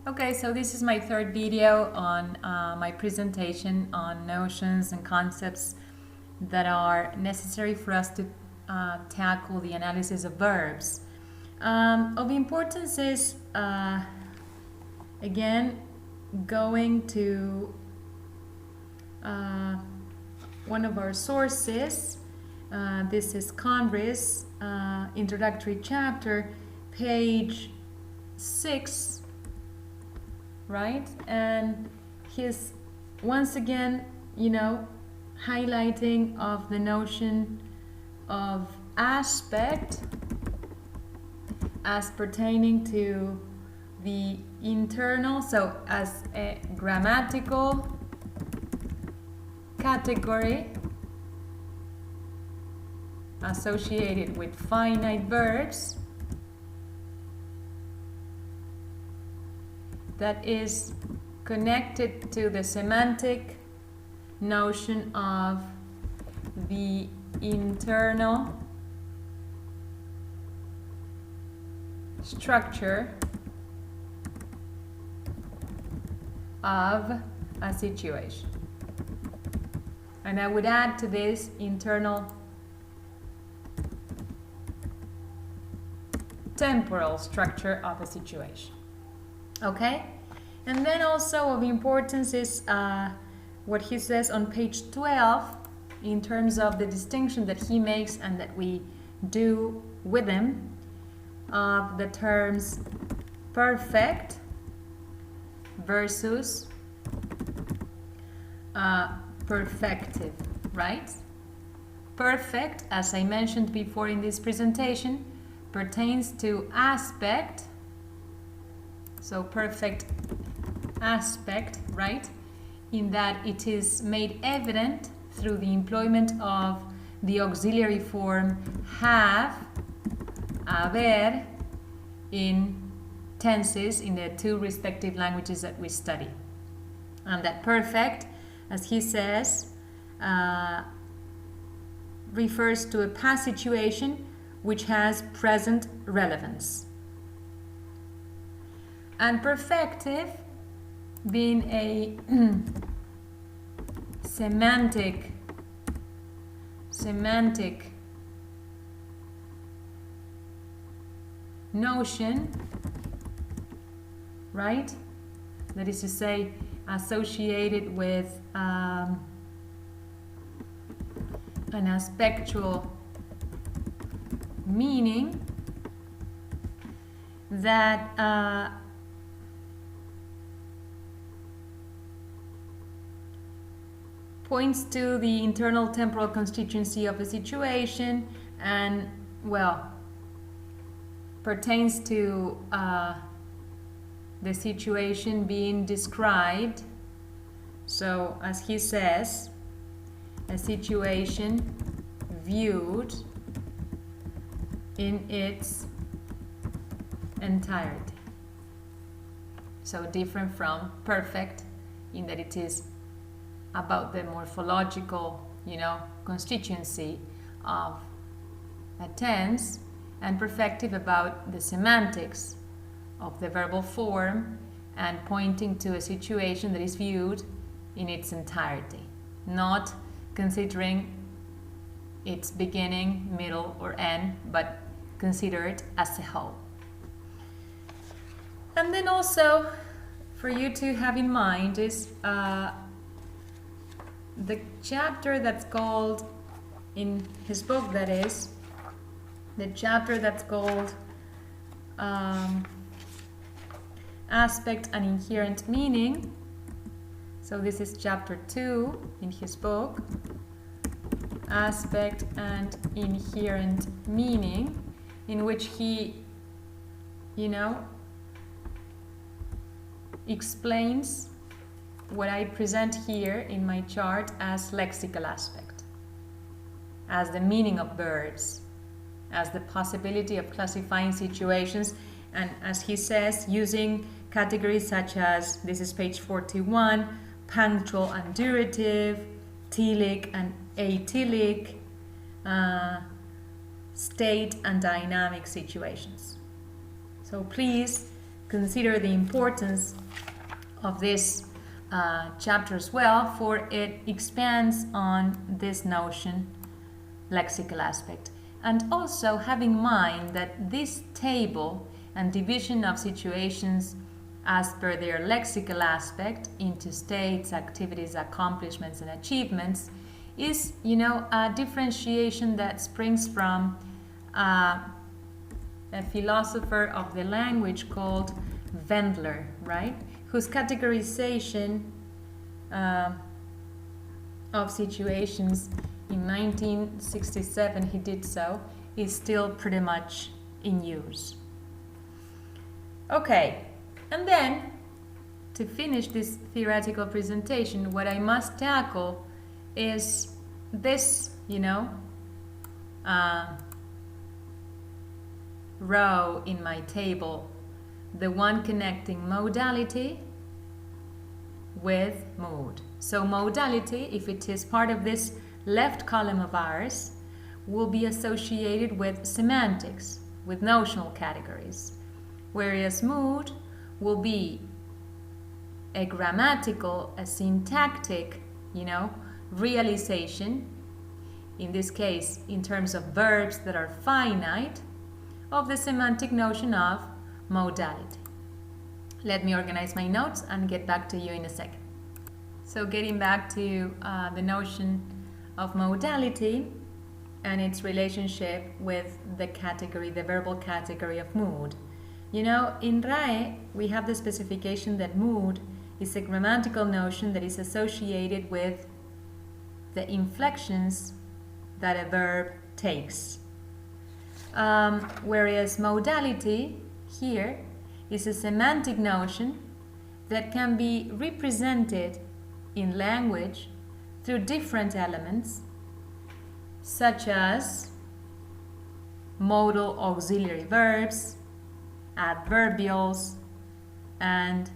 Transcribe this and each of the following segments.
Okay, so this is my third video on my presentation on notions and concepts that are necessary for us to tackle the analysis of verbs. Of importance is, again, going to one of our sources. This is Congress, introductory chapter, page 6. Right? And he's once again, highlighting of the notion of aspect as pertaining to the internal, so as a grammatical category associated with finite verbs that is connected to the semantic notion of the internal structure of a situation. And I would add to this internal temporal structure of a situation. Okay? And then also of importance is what he says on page 12 in terms of the distinction that he makes and that we do with him of the terms perfect versus perfective, right? Perfect, as I mentioned before in this presentation, pertains to aspect. So perfect aspect, right? In that it is made evident through the employment of the auxiliary form have, haber, in tenses in the two respective languages that we study. And that perfect, as he says, refers to a past situation which has present relevance. And perfective, being a semantic notion, right? That is to say, associated with an aspectual meaning that points to the internal temporal constituency of a situation and, well, pertains to the situation being described. So, as he says, a situation viewed in its entirety. So, different from perfect in that it is about the morphological, constituency of a tense, and perfective about the semantics of the verbal form and pointing to a situation that is viewed in its entirety, not considering its beginning, middle, or end, but consider it as a whole. And then also, for you to have in mind is the chapter that's called, in his book that is, the chapter that's called Aspect and Inherent Meaning. So this is chapter 2 in his book, Aspect and Inherent Meaning, in which he, explains what I present here in my chart as lexical aspect, as the meaning of verbs, as the possibility of classifying situations, and as he says, using categories such as, this is page 41, punctual and durative, telic and atelic, state and dynamic situations. So please consider the importance of this chapter as well, for it expands on this notion, lexical aspect. And also have in mind that this table and division of situations as per their lexical aspect into states, activities, accomplishments, and achievements is, a differentiation that springs from a philosopher of the language called Wendler, right? Whose categorization of situations in 1967, he did so, is still pretty much in use. Okay, and then to finish this theoretical presentation, what I must tackle is this, row in my table, the one connecting modality with mood. So modality, if it is part of this left column of ours, will be associated with semantics, with notional categories, whereas mood will be a grammatical, a syntactic, realization, in this case in terms of verbs that are finite, of the semantic notion of modality. Let me organize my notes and get back to you in a second. So getting back to the notion of modality and its relationship with the category, the verbal category of mood. In RAE, we have the specification that mood is a grammatical notion that is associated with the inflections that a verb takes. Whereas modality here is a semantic notion that can be represented in language through different elements, such as modal auxiliary verbs, adverbials, and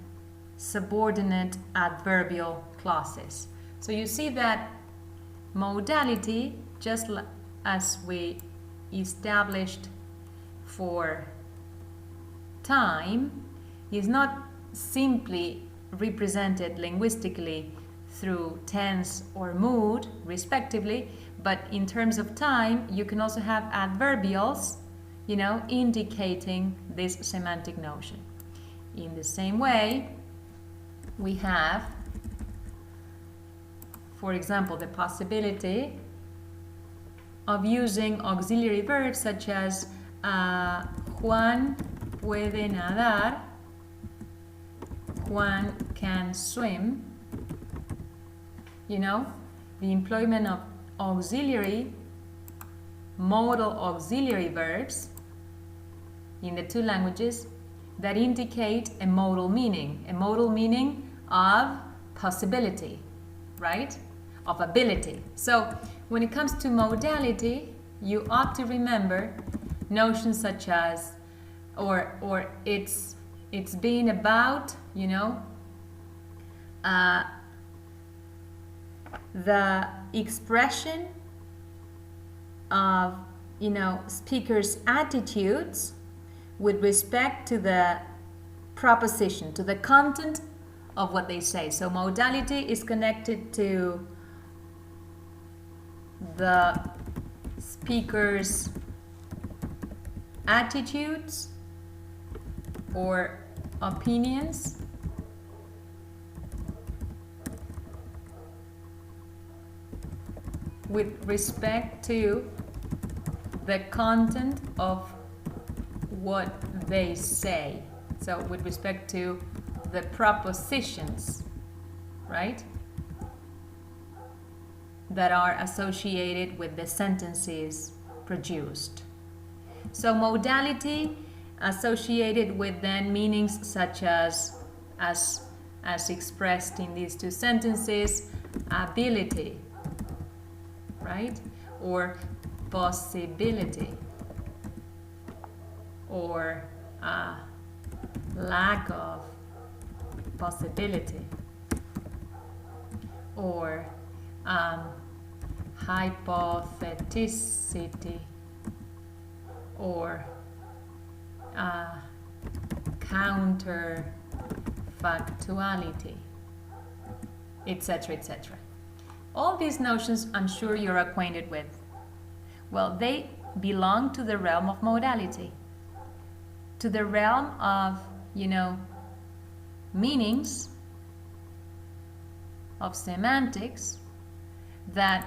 subordinate adverbial clauses. So you see that modality, just as we established for time, is not simply represented linguistically through tense or mood, respectively, but in terms of time, you can also have adverbials, indicating this semantic notion. In the same way, we have, for example, the possibility of using auxiliary verbs such as Juan puede nadar, Juan can swim. The employment of auxiliary, modal auxiliary verbs in the two languages that indicate a modal meaning of possibility, right? Of ability. So when it comes to modality, you ought to remember notions such as, or it's being about, the expression of, speakers' attitudes with respect to the proposition, to the content of what they say. So modality is connected to the speaker's attitudes or opinions with respect to the content of what they say. So with respect to the propositions, right, that are associated with the sentences produced. So modality associated with then meanings such as expressed in these two sentences, ability, right, or possibility, or lack of possibility, or hypotheticity, or counterfactuality, etc., etc. All these notions I'm sure you're acquainted with. Well, they belong to the realm of modality, to the realm of, meanings, of semantics that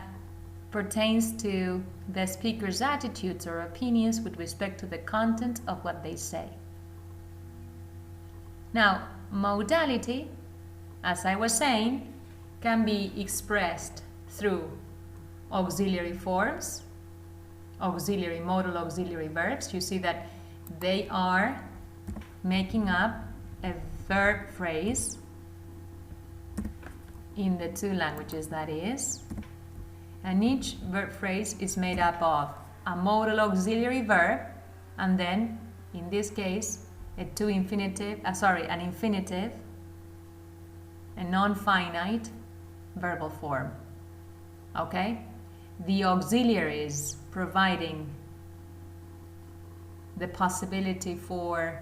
pertains to the speaker's attitudes or opinions with respect to the content of what they say. Now, modality, as I was saying, can be expressed through auxiliary forms, auxiliary modal auxiliary verbs. You see that they are making up a verb phrase in the two languages, that is. And each verb phrase is made up of a modal auxiliary verb and then, in this case, an infinitive, a non-finite verbal form. Okay? The auxiliaries providing the possibility for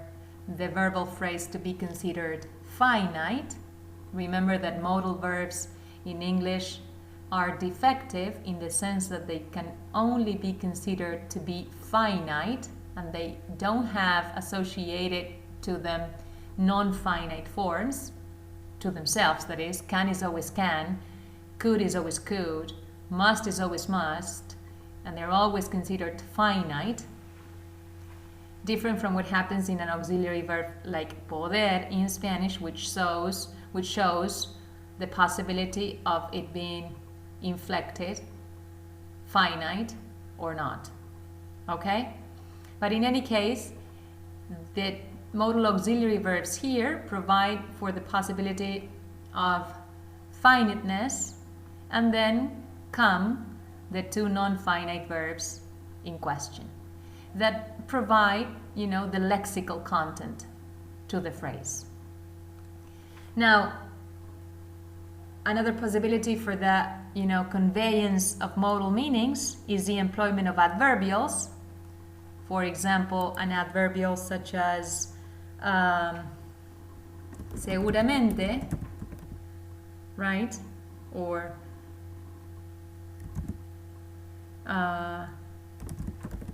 the verbal phrase to be considered finite. Remember that modal verbs in English are defective in the sense that they can only be considered to be finite and they don't have associated to them non-finite forms to themselves, that is, can is always can, could is always could, must is always must, and they're always considered finite, different from what happens in an auxiliary verb like poder in Spanish, which shows the possibility of it being inflected, finite or not. Okay? But in any case, the modal auxiliary verbs here provide for the possibility of finiteness, and then come the two non-finite verbs in question that provide, the lexical content to the phrase. Now, another possibility for the, conveyance of modal meanings is the employment of adverbials. For example, an adverbial such as seguramente, right? Or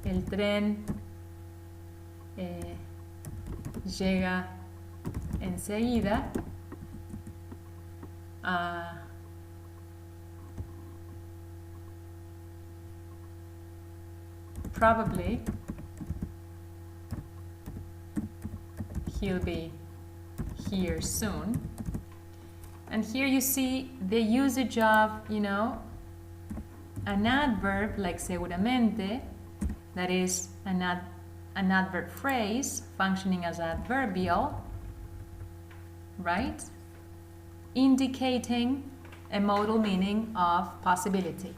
el tren llega enseguida. Probably he'll be here soon. And here you see the usage of, an adverb like seguramente, that is an adverb phrase functioning as adverbial, right? Indicating a modal meaning of possibility.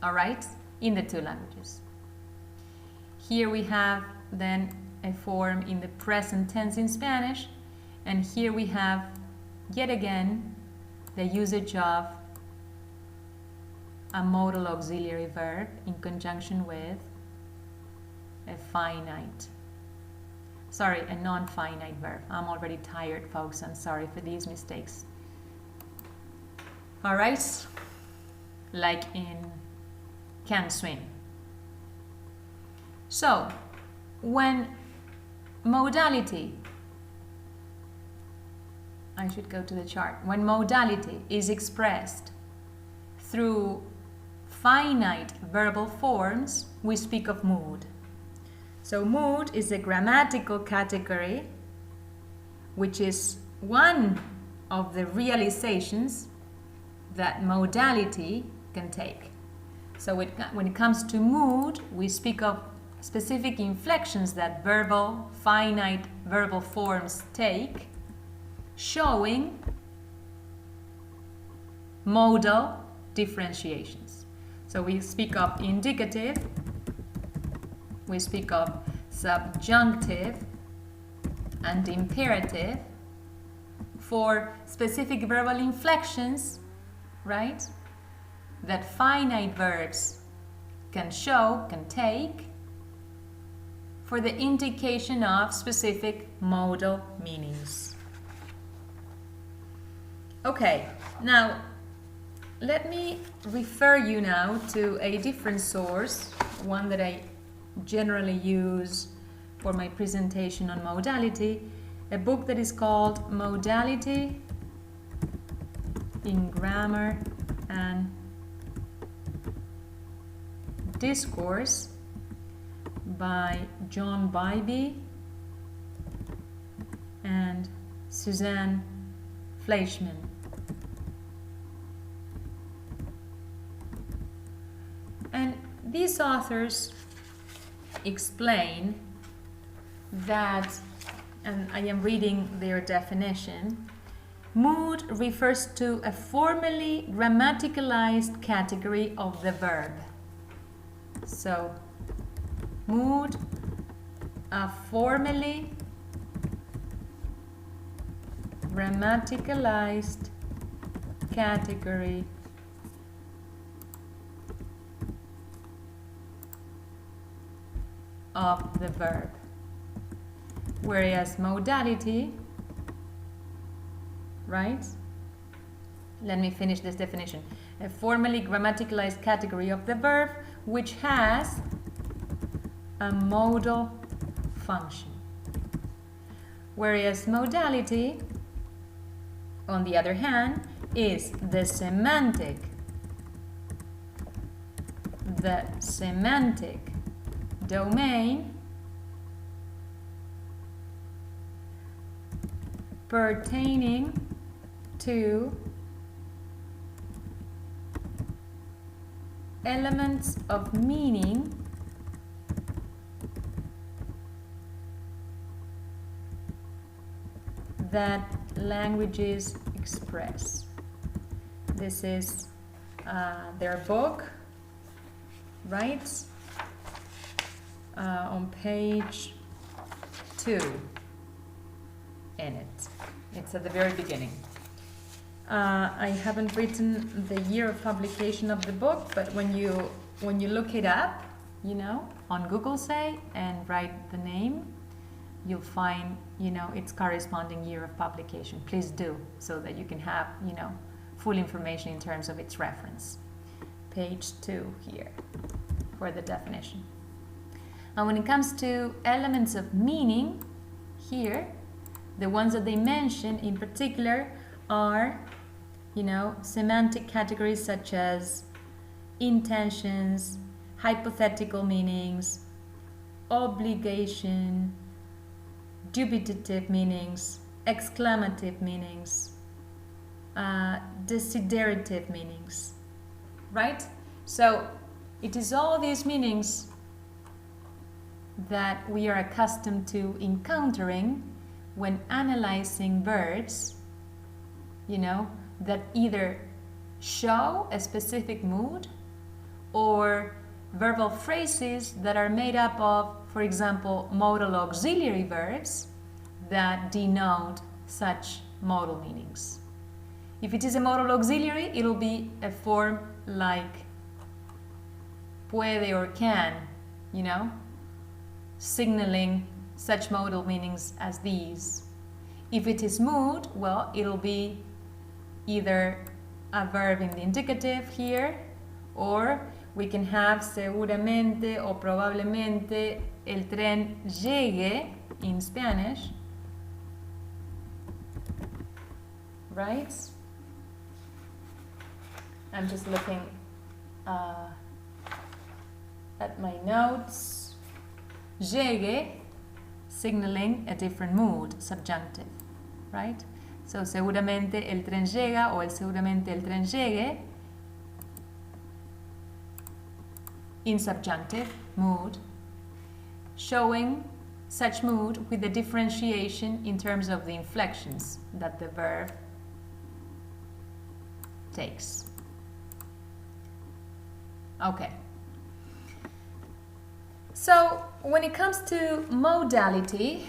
All right? In the two languages. Here we have then a form in the present tense in Spanish, and here we have yet again the usage of a modal auxiliary verb in conjunction with a non-finite verb. I'm already tired, folks. I'm sorry for these mistakes. All right? Like in can swim. So, when modality, I should go to the chart. When modality is expressed through finite verbal forms, we speak of mood. So mood is a grammatical category, which is one of the realizations that modality can take. So when it comes to mood, we speak of specific inflections that finite verbal forms take, showing modal differentiations. So we speak of indicative, we speak of subjunctive and imperative for specific verbal inflections, right? That finite verbs can show, can take, for the indication of specific modal meanings. Okay, now let me refer you now to a different source, one that I generally use for my presentation on modality, a book that is called Modality in Grammar and Discourse by John Bybee and Suzanne Fleischman. And these authors explain that, and I am reading their definition, mood refers to a formally grammaticalized category of the verb. So, mood, a formally grammaticalized category of the verb. Whereas modality, right? Let me finish this definition. A formally grammaticalized category of the verb which has a modal function. Whereas modality, on the other hand, is the semantic domain pertaining to elements of meaning that languages express. This is their book, right? On page 2 in it. It's at the very beginning. I haven't written the year of publication of the book, but when you look it up, you know, on Google, say, and write the name, you'll find, you know, its corresponding year of publication. Please do, so that you can have, you know, full information in terms of its reference. Page 2 here for the definition. And when it comes to elements of meaning, here, the ones that they mention in particular are, you know, semantic categories such as intentions, hypothetical meanings, obligation, dubitative meanings, exclamative meanings, desiderative meanings, right? So it is all these meanings that we are accustomed to encountering when analyzing verbs, you know, that either show a specific mood or verbal phrases that are made up of, for example, modal auxiliary verbs that denote such modal meanings. If it is a modal auxiliary, it'll be a form like puede or can, you know, signaling such modal meanings as these. If it is mood, well, it'll be either a verb in the indicative here, or we can have seguramente o probablemente el tren llegue in Spanish, right? I'm just looking at my notes. Llegue, signaling a different mood, subjunctive, right? So, seguramente el tren llega, o seguramente el tren llegue, in subjunctive, mood, showing such mood with the differentiation in terms of the inflections that the verb takes. Okay. So, when it comes to modality,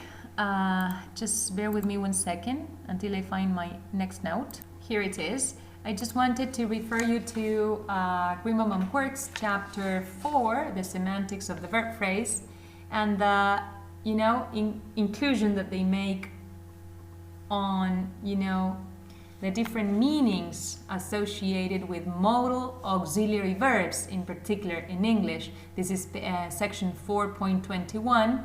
just bear with me 1 second until I find my next note. Here it is. I just wanted to refer you to Grimbaum and Quirk's chapter 4, the semantics of the verb phrase, and the, inclusion that they make on, the different meanings associated with modal auxiliary verbs, in particular in English. This is section 4.21,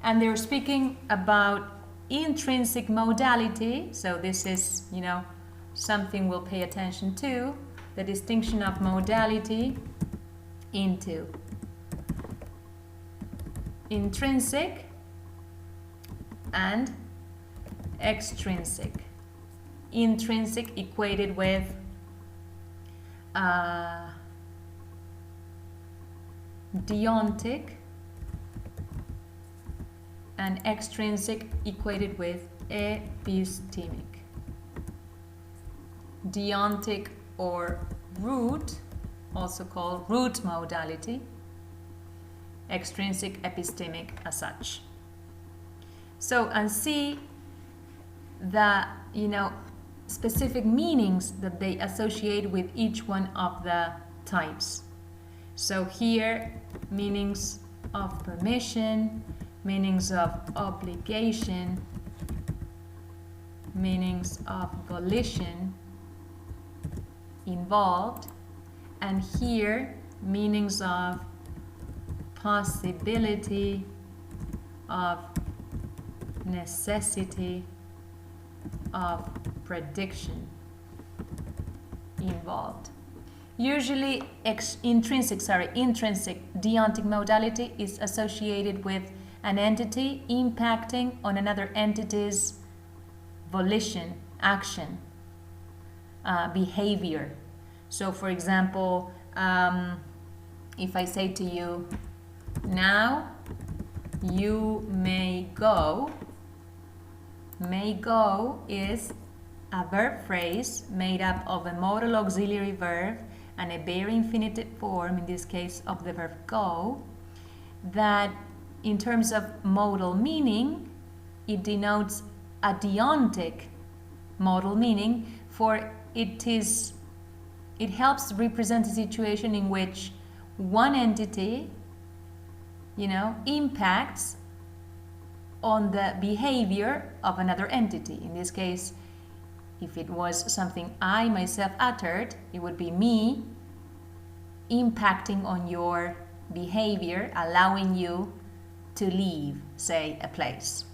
and they're speaking about intrinsic modality. So this is, something we'll pay attention to, the distinction of modality into intrinsic and extrinsic. Intrinsic equated with deontic, and extrinsic equated with epistemic. Deontic or root, also called root modality. Extrinsic, epistemic as such. So, and see the, specific meanings that they associate with each one of the types. So here, meanings of permission, meanings of obligation, meanings of volition involved, and here, meanings of possibility, of necessity, of prediction involved. Usually intrinsic deontic modality is associated with an entity impacting on another entity's volition, action, behavior. So for example, if I say to you, now you may go. May go is a verb phrase made up of a modal auxiliary verb and a bare infinitive form, in this case of the verb go, that in terms of modal meaning, it denotes a deontic modal meaning, for it helps represent a situation in which one entity, impacts on the behavior of another entity. In this case, if it was something I myself uttered, it would be me impacting on your behavior, allowing you to leave, say, a place.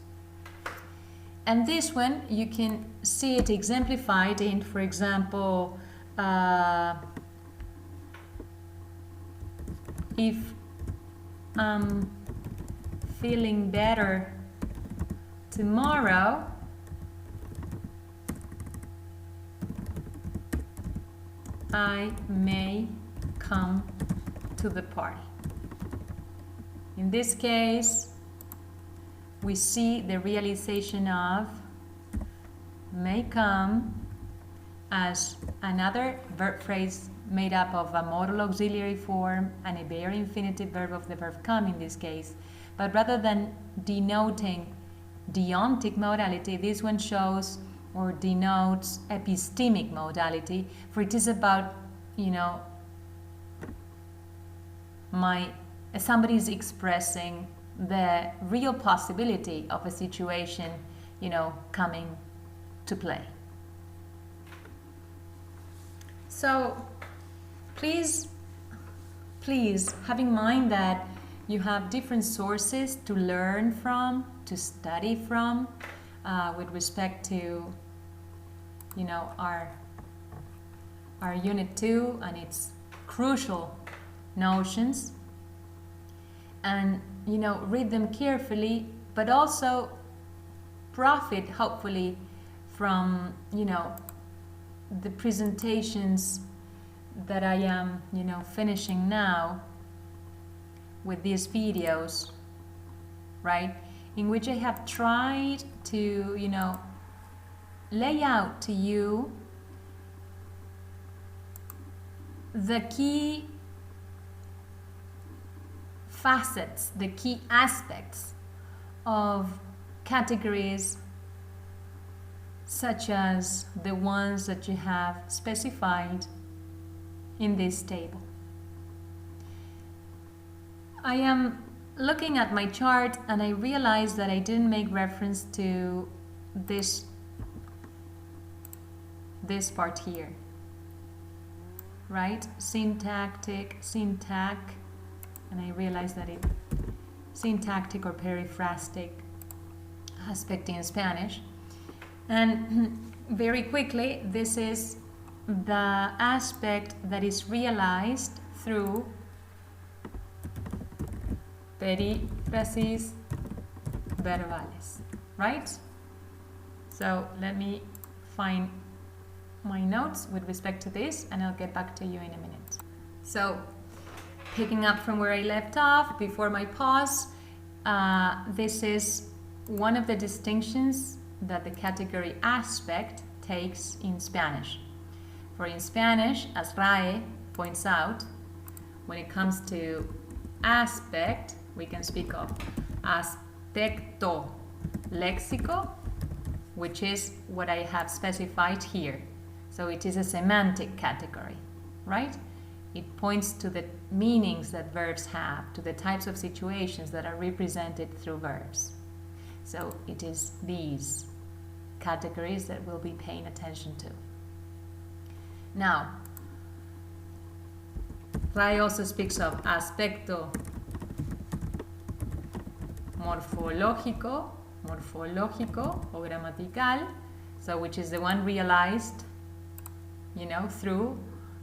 And this one, you can see it exemplified in, for example, if I'm feeling better tomorrow, I may come to the party. In this case, we see the realization of may come as another verb phrase made up of a modal auxiliary form and a bare infinitive verb of the verb come in this case. But rather than denoting deontic modality, this one shows or denotes epistemic modality, for it is about, somebody is expressing the real possibility of a situation, coming to play. So please have in mind that you have different sources to learn from, to study from, with respect to, our Unit 2 and its crucial notions. And, read them carefully, but also profit, hopefully, from, the presentations that I am, finishing now with these videos, right? In which I have tried to, lay out to you the key facets, the key aspects of categories such as the ones that you have specified in this table. I am looking at my chart and I realized that I didn't make reference to this part here, right? Syntactic, syntax, and I realized that it syntactic or periphrastic aspect in Spanish. And very quickly, this is the aspect that is realized through perífrasis verbales, right? So let me find my notes with respect to this and I'll get back to you in a minute. So picking up from where I left off before my pause, this is one of the distinctions that the category aspect takes in Spanish. For in Spanish, as RAE points out, when it comes to aspect, we can speak of aspecto léxico, which is what I have specified here. So it is a semantic category, right? It points to the meanings that verbs have, to the types of situations that are represented through verbs. So it is these categories that we'll be paying attention to. Now, RAE also speaks of aspecto morfológico o gramatical, so which is the one realized, through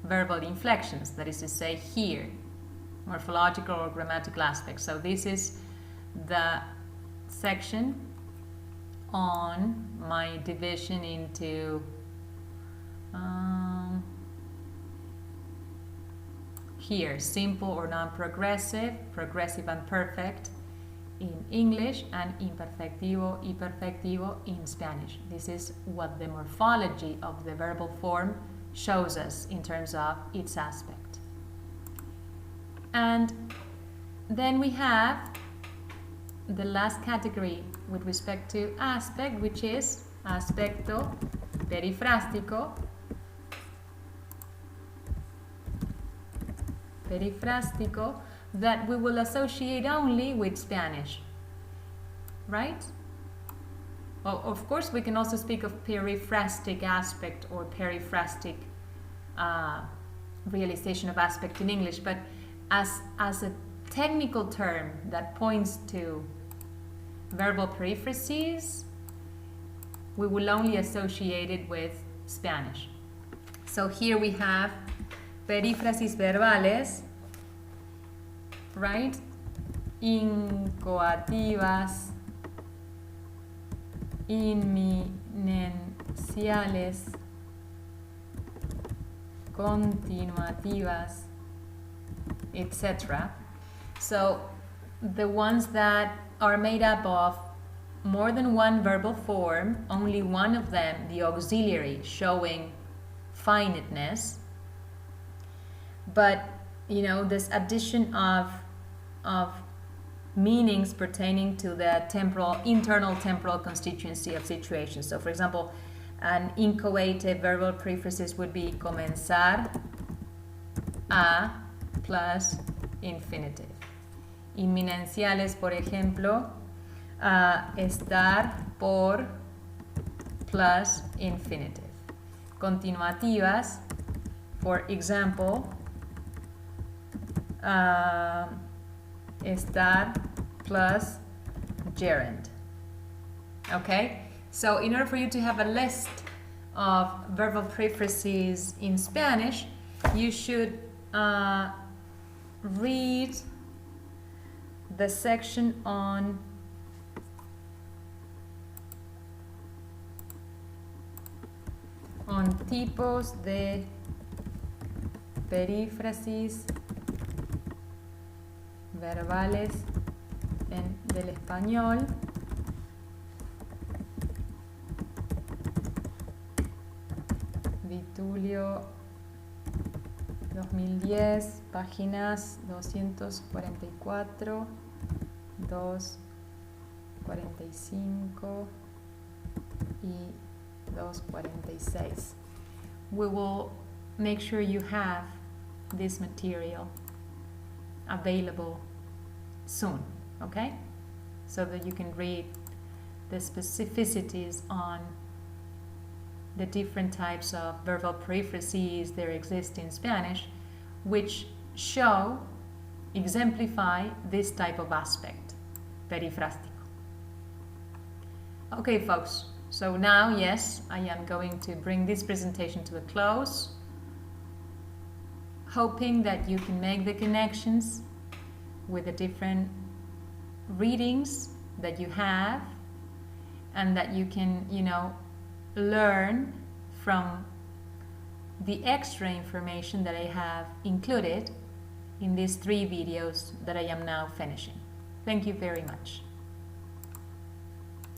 verbal inflections, that is to say here, morphological or grammatical aspects. So this is the section on my division into here, simple or non-progressive, progressive and perfect in English, and imperfectivo y perfectivo in Spanish. This is what the morphology of the verbal form shows us in terms of its aspect. And then we have the last category with respect to aspect, which is aspecto perifrástico. That we will associate only with Spanish, right? Well, of course, we can also speak of periphrastic aspect or periphrastic realization of aspect in English, but as a technical term that points to verbal periphrases, we will only associate it with Spanish. So here we have perífrasis verbales, right? Incoativas, inminenciales, continuativas, etc. So the ones that are made up of more than one verbal form, only one of them, the auxiliary, showing finiteness, but this addition of meanings pertaining to the internal temporal constituency of situations. So for example, an inchoative verbal periphrasis would be comenzar a plus infinitive. Inminenciales, por ejemplo, estar por plus infinitive. Continuativas, for example, estar plus gerund. Okay? So in order for you to have a list of verbal periphrases in Spanish, you should read the section on tipos de perífrasis verbales del español. Vitulio 2010, páginas 244, 245 y 246. We will make sure you have this material available soon. okay? So that you can read the specificities on the different types of verbal periphrases there exist in Spanish, which show, exemplify this type of aspect, perifrástico. Okay, folks, so now, yes, I am going to bring this presentation to a close, hoping that you can make the connections with the different readings that you have, and that you can, learn from the extra information that I have included in these 3 videos that I am now finishing. Thank you very much.